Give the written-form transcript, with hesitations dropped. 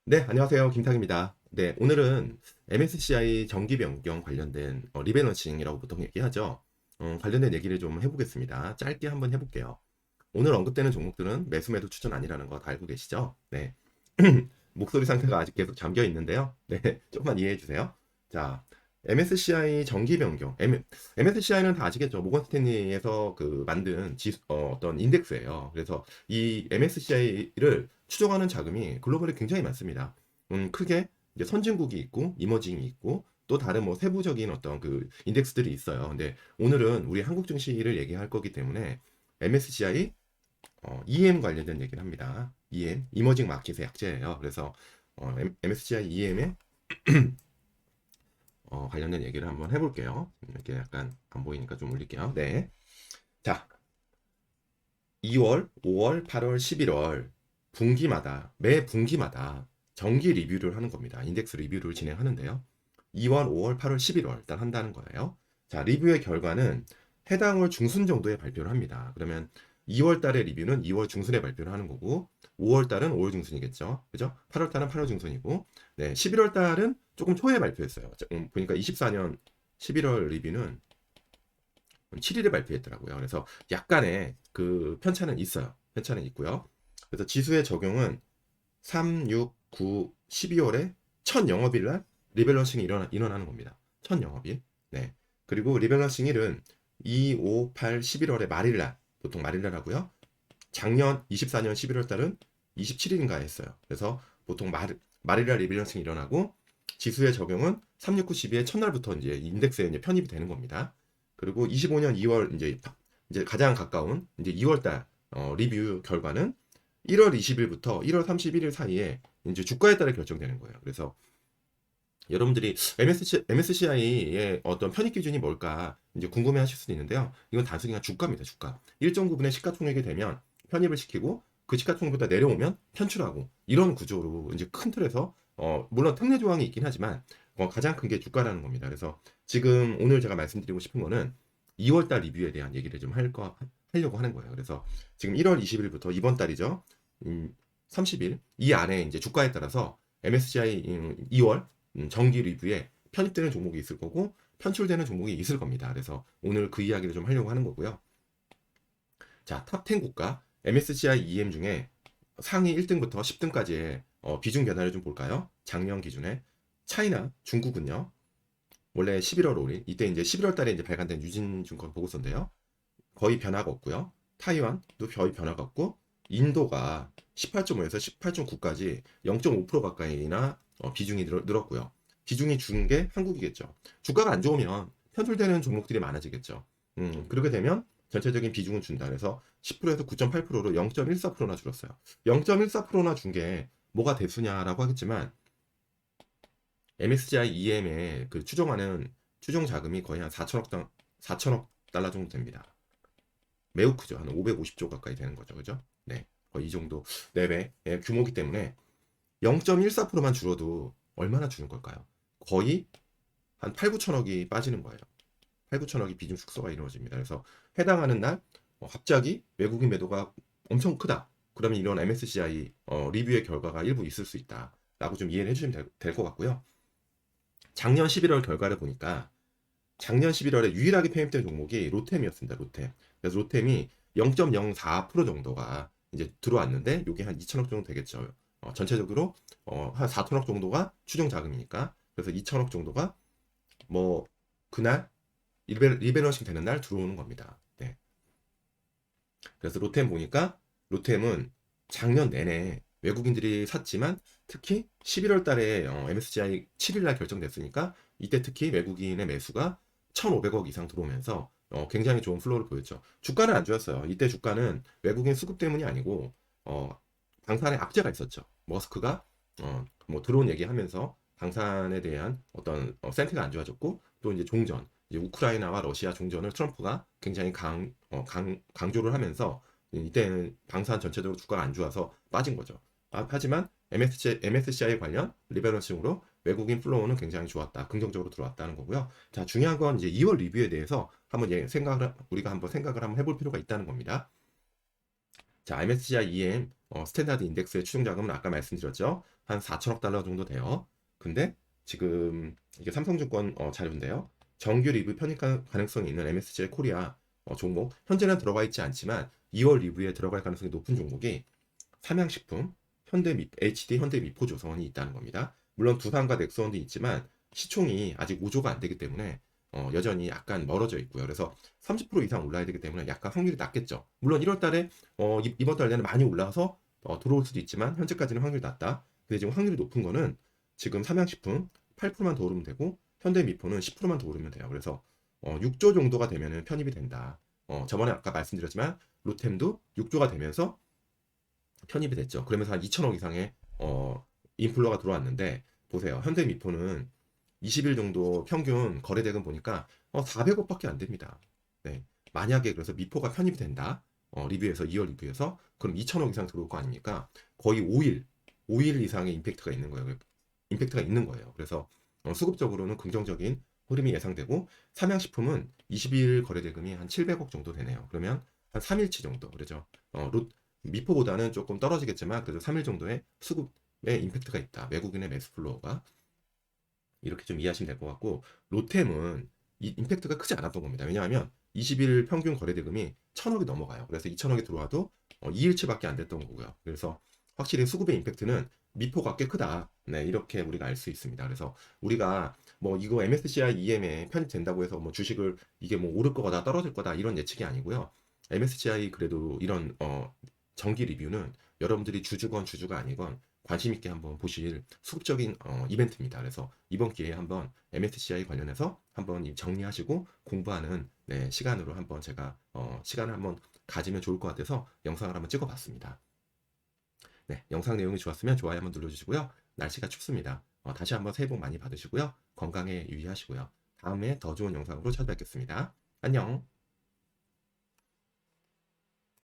네, 안녕하세요. 김탁입니다. 네, 오늘은 MSCI 정기 변경 관련된 리밸런싱이라고 보통 얘기하죠. 관련된 얘기를 좀 해보겠습니다. 짧게 한번 해볼게요. 오늘 언급되는 종목들은 매수 매도 추천 아니라는 거 다 알고 계시죠? 네. 목소리 상태가 아직 계속 잠겨 있는데요. 네, 조금만 이해해 주세요. 자, MSCI 정기 변경. MSCI는 다 아시겠죠? 모건 스탠리에서 만든 어떤 인덱스예요. 그래서 이 MSCI를 추정하는 자금이 글로벌에 굉장히 많습니다. 크게 이제 선진국이 있고 이머징이 있고 또 다른 뭐 세부적인 어떤 그 인덱스들이 있어요. 근데 오늘은 우리 한국 증시를 얘기할 거기 때문에 MSCI EM 관련된 얘기를 합니다. EM, 이머징 마켓의 약자예요. 그래서 MSCI EM에 관련된 얘기를 한번 해볼게요. 이렇게 약간 안 보이니까 좀 올릴게요. 네. 자, 2월, 5월, 8월, 11월 매 분기마다 정기 리뷰를 하는 겁니다. 인덱스 리뷰를 진행하는데요. 2월, 5월, 8월, 11월 딱 한다는 거예요. 자, 리뷰의 결과는 해당 월 중순 정도에 발표를 합니다. 그러면 2월 달의 리뷰는 2월 중순에 발표를 하는 거고 5월 달은 5월 중순이겠죠. 그죠? 8월 달은 8월 중순이고 네, 11월 달은 조금 초에 발표했어요. 보니까 24년 11월 리뷰는 7일에 발표했더라고요. 그래서 약간의 그 편차는 있어요. 편차는 있고요. 그래서 지수의 적용은 3, 6, 9, 12월에 첫 영업일 날 리밸런싱이 일어나는 겁니다. 첫 영업일. 네. 그리고 리밸런싱일은 2, 5, 8, 11월의 말일날, 보통 말일날 하고요. 작년 24년 11월 달은 27일인가 했어요. 그래서 보통 말일날 리밸런싱이 일어나고 지수의 적용은 3, 6, 9, 12의 첫날부터 이제 인덱스에 이제 편입이 되는 겁니다. 그리고 25년 2월 이제 가장 가까운 이제 2월 달 리뷰 결과는 1월 20일부터 1월 31일 사이에 이제 주가에 따라 결정되는 거예요. 그래서 여러분들이 MSCI의 어떤 편입 기준이 뭘까 이제 궁금해 하실 수도 있는데요. 이건 단순히 그냥 주가입니다. 주가. 일정 부분의 시가총액이 되면 편입을 시키고 그 시가총액보다 내려오면 편출하고 이런 구조로 이제 큰 틀에서 물론 특례 조항이 있긴 하지만 가장 큰 게 주가라는 겁니다. 그래서 지금 오늘 제가 말씀드리고 싶은 거는 2월달 리뷰에 대한 얘기를 좀 하려고 하는 거예요. 그래서 지금 1월 20일부터 이번 달이죠. 30일 이 안에 이제 주가에 따라서 MSCI 2월 정기 리뷰에 편입되는 종목이 있을 거고 편출되는 종목이 있을 겁니다. 그래서 오늘 그 이야기를 좀 하려고 하는 거고요. 자, 탑10 국가 MSCI EM 중에 상위 1등부터 10등까지의 비중 변화를 좀 볼까요? 작년 기준에 차이나 중국은요. 원래 11월 5일 이때 이제 11월 달에 이제 발간된 유진증권 보고서인데요. 거의 변화가 없고요. 타이완도 거의 변화가 없고 인도가 18.5에서 18.9까지 0.5% 가까이나 비중이 늘었고요. 비중이 준 게 한국이겠죠. 주가가 안 좋으면 편출되는 종목들이 많아지겠죠. 그렇게 되면 전체적인 비중은 준다. 그래서 10%에서 9.8%로 0.14%나 줄었어요. 0.14%나 준 게 뭐가 대수냐라고 하겠지만 MSCI EM의 그 추정하는 추정 자금이 거의 한 4천억 달러 정도 됩니다. 매우 크죠. 한 550조 가까이 되는 거죠. 그죠? 네. 거의 이 정도 레벨의 규모이기 때문에 0.14%만 줄어도 얼마나 주는 걸까요? 거의 한 8, 9천억이 빠지는 거예요. 8, 9천억이 비중 축소가 이루어집니다. 그래서 해당하는 날 갑자기 외국인 매도가 엄청 크다. 그러면 이런 MSCI 리뷰의 결과가 일부 있을 수 있다. 라고 좀 이해를 해주시면 될 것 같고요. 작년 11월 결과를 보니까 작년 11월에 유일하게 편입된 종목이 로템이었습니다. 로템. 그래서 로템이 0.04% 정도가 이제 들어왔는데 이게 한 2천억 정도 되겠죠. 전체적으로 한 4천억 정도가 추정 자금이니까 그래서 2천억 정도가 뭐 그날 리밸런싱 되는 날 들어오는 겁니다. 네. 그래서 로템 보니까 로템은 작년 내내 외국인들이 샀지만 특히 11월 달에 MSCI 7일 날 결정됐으니까 이때 특히 외국인의 매수가 1,500억 이상 들어오면서 굉장히 좋은 플로우를 보였죠. 주가는 안 좋았어요. 이때 주가는 외국인 수급 때문이 아니고 방산에 악재가 있었죠. 머스크가 뭐 드론 얘기하면서 방산에 대한 어떤 센트가 안 좋아졌고 또 이제 종전 이제 우크라이나와 러시아 종전을 트럼프가 굉장히 강조를 하면서 이때는 방산 전체적으로 주가가 안 좋아서 빠진 거죠. 하지만 MSCI 관련 리밸런싱으로 외국인 플로우는 굉장히 좋았다. 긍정적으로 들어왔다는 거고요. 자, 중요한 건 이제 2월 리뷰에 대해서 한번 우리가 한번 생각을 한번 해볼 필요가 있다는 겁니다. 자, MSCI EM 스탠다드 인덱스의 추정 자금은 아까 말씀드렸죠. 한 4천억 달러 정도 돼요. 근데 지금 이게 삼성증권 자료인데요. 정규 리뷰 편입 가능성이 있는 MSCI 코리아 종목 현재는 들어가 있지 않지만 2월 리뷰에 들어갈 가능성이 높은 종목이 삼양식품, HD 현대미포조선이 있다는 겁니다. 물론 두산과 넥스원도 있지만 시총이 아직 5조가 안 되기 때문에 여전히 약간 멀어져 있고요. 그래서 30% 이상 올라야 되기 때문에 약간 확률이 낮겠죠. 물론 1월 달에 이번 달에는 많이 올라와서 들어올 수도 있지만 현재까지는 확률이 낮다. 근데 지금 확률이 높은 거는 지금 삼양식품 8%만 더 오르면 되고 현대미포는 10%만 더 오르면 돼요. 그래서 6조 정도가 되면은 편입이 된다. 저번에 아까 말씀드렸지만 로템도 6조가 되면서 편입이 됐죠. 그러면서 한 2천억 이상의 인플로가 들어왔는데 보세요. 현대미포는 20일 정도 평균 거래대금 보니까 400억밖에 안 됩니다. 네. 만약에 그래서 미포가 편입이 된다. 리뷰에서 2월 리뷰에서 그럼 2천억 이상 들어올 거 아닙니까? 거의 5일 이상의 임팩트가 있는 거예요. 임팩트가 있는 거예요. 그래서 수급적으로는 긍정적인 흐름이 예상되고 삼양식품은 20일 거래대금이 한 700억 정도 되네요. 그러면 한 3일치 정도 그러죠. 미포보다는 조금 떨어지겠지만 그래도 3일 정도의 수급에 임팩트가 있다. 외국인의 매수 플로어가 이렇게 좀 이해하시면 될 것 같고 로템은 이 임팩트가 크지 않았던 겁니다. 왜냐하면 20일 평균 거래대금이 1,000억이 넘어가요. 그래서 2,000억이 들어와도 2일치밖에 안 됐던 거고요. 그래서 확실히 수급의 임팩트는 미포가 꽤 크다. 네, 이렇게 우리가 알 수 있습니다. 그래서 우리가 뭐 이거 MSCI EM에 편입된다고 해서 뭐 주식을 이게 뭐 오를 거다 떨어질 거다 이런 예측이 아니고요. MSCI 그래도 이런 정기 리뷰는 여러분들이 주주건 주주가 아니건 관심 있게 한번 보실 수급적인 이벤트입니다. 그래서 이번 기회에 한번 MSCI 관련해서 한번 정리하시고 공부하는 네, 시간으로 한번 제가 시간을 한번 가지면 좋을 것 같아서 영상을 한번 찍어봤습니다. 네, 영상 내용이 좋았으면 좋아요 한번 눌러주시고요. 날씨가 춥습니다. 다시 한번 새해 복 많이 받으시고요. 건강에 유의하시고요. 다음에 더 좋은 영상으로 찾아뵙겠습니다. 안녕.